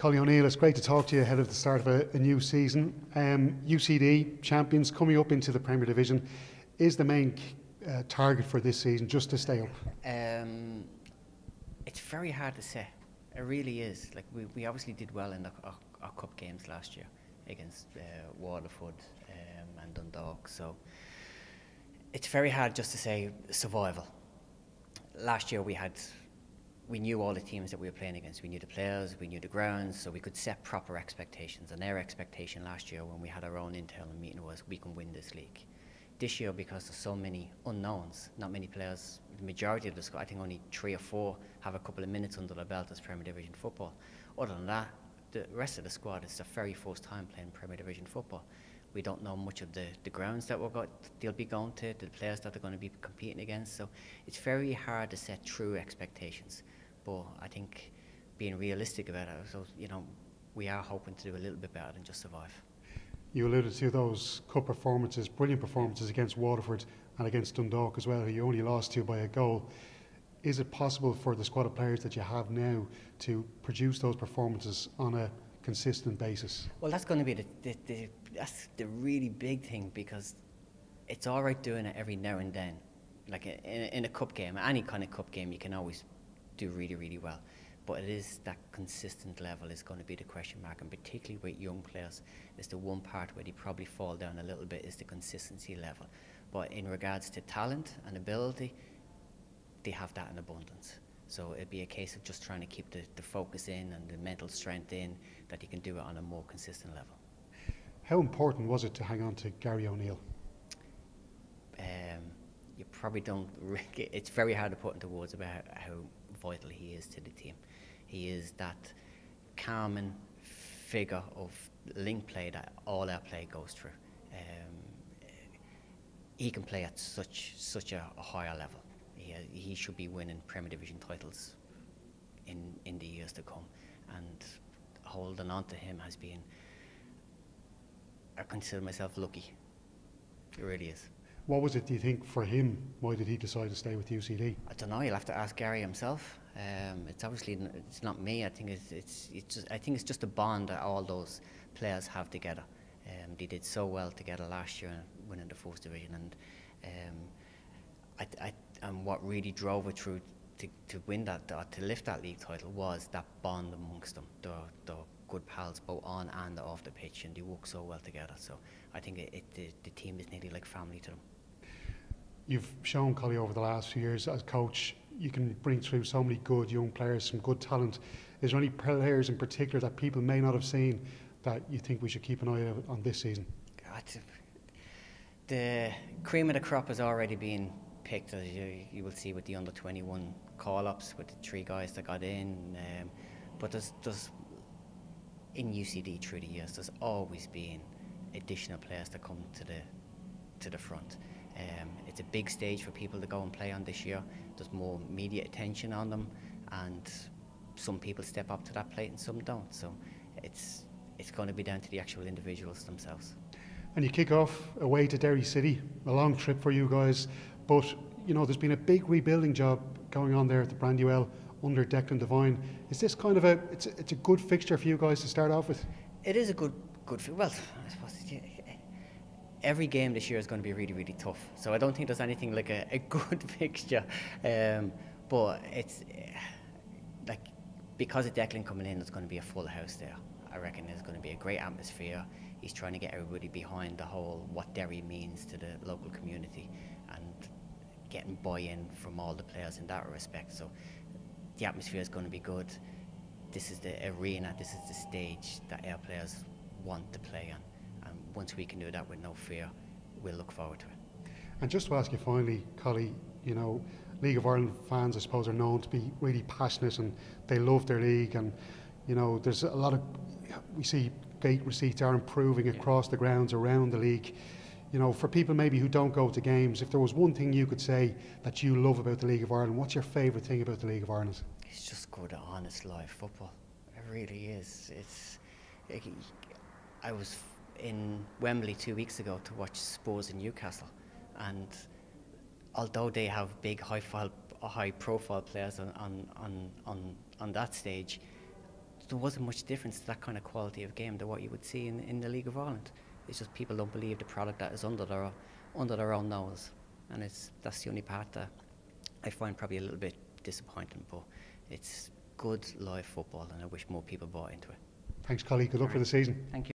Collie O'Neill, it's great to talk to you ahead of the start of a new season. UCD champions coming up into the Premier Division. Is the main target for this season just to stay up? It's very hard to say. It really is. Like we obviously did well in our cup games last year against Waterford and Dundalk. So it's very hard just to say survival. Last year we knew all the teams that we were playing against. We knew the players, we knew the grounds, so we could set proper expectations. And their expectation last year when we had our own internal meeting was we can win this league. This year, because there's so many unknowns, not many players, the majority of the squad, I think only 3 or 4 have a couple of minutes under their belt as Premier Division football. Other than that, the rest of the squad is their very first time playing Premier Division football. We don't know much of the grounds that they'll be going to, the players that they're going to be competing against. So it's very hard to set true expectations. But I think being realistic about it, so we are hoping to do a little bit better than just survive. You alluded to those cup performances, brilliant performances against Waterford and against Dundalk as well, who you only lost to by a goal. Is it possible for the squad of players that you have now to produce those performances on a consistent basis? Well, that's going to be that's the really big thing, because it's all right doing it every now and then. Like in a cup game, any kind of cup game, you can always do really, really well. But it is that consistent level is going to be the question mark, and particularly with young players, is the one part where they probably fall down a little bit is the consistency level. But in regards to talent and ability, they have that in abundance. So it'd be a case of just trying to keep the focus in and the mental strength in, that you can do it on a more consistent level. How important was it to hang on to Gary O'Neill? You probably don't. It's very hard to put into words about how vital he is to the team. He is that calming figure of link play that all our play goes through. He can play at such a higher level. He should be winning Premier Division titles in the years to come, and holding on to him has been, I consider myself lucky. It really is. What was it, do you think, for him? Why did he decide to stay with UCD? I don't know. You'll have to ask Gary himself. It's obviously it's not me. I think it's just a bond that all those players have together. They did so well together last year, winning the first division, and what really drove it through to win that, to lift that league title, was that bond amongst them. They're good pals both on and off the pitch, and they work so well together. So I think the team is nearly like family to them. You've shown, Collie, over the last few years as coach, you can bring through so many good young players, some good talent. Is there any players in particular that people may not have seen that you think we should keep an eye out on this season? God, the cream of the crop has already been picked, as you will see with the under-21 call-ups, with the 3 guys that got in. But there's in UCD through the years, there's always been additional players that come to the front. It's a big stage for people to go and play on this year. There's more media attention on them, and some people step up to that plate and some don't. So it's going to be down to the actual individuals themselves. And you kick off away to Derry City, a long trip for you guys, but there's been a big rebuilding job going on there at the Brandywell under Declan Devine. Is this kind of it's a good fixture for you guys to start off with? It is a good well, I suppose every game this year is going to be really, really tough. So I don't think there's anything like a good fixture. But it's like, because of Declan coming in, there's going to be a full house there. I reckon there's going to be a great atmosphere. He's trying to get everybody behind the whole what Derry means to the local community, and getting buy-in from all the players in that respect. So the atmosphere is going to be good. This is the arena, this is the stage that our players want to play on. And once we can do that with no fear, we'll look forward to it. And just to ask you finally, Collie, League of Ireland fans, I suppose, are known to be really passionate and they love their league, and there's a lot of, we see gate receipts are improving across the grounds around the league. For people maybe who don't go to games, if there was one thing you could say that you love about the League of Ireland, what's your favourite thing about the League of Ireland? It's just good, honest live football. It really is. I was in Wembley 2 weeks ago to watch Spurs in Newcastle, and although they have big high-profile players on that stage, there wasn't much difference to that kind of quality of game to what you would see in the League of Ireland. It's just people don't believe the product that is under their own nose, and that's the only part that I find probably a little bit disappointing. But it's good live football, and I wish more people bought into it. Thanks, Collie. Good luck for the season. Thank you.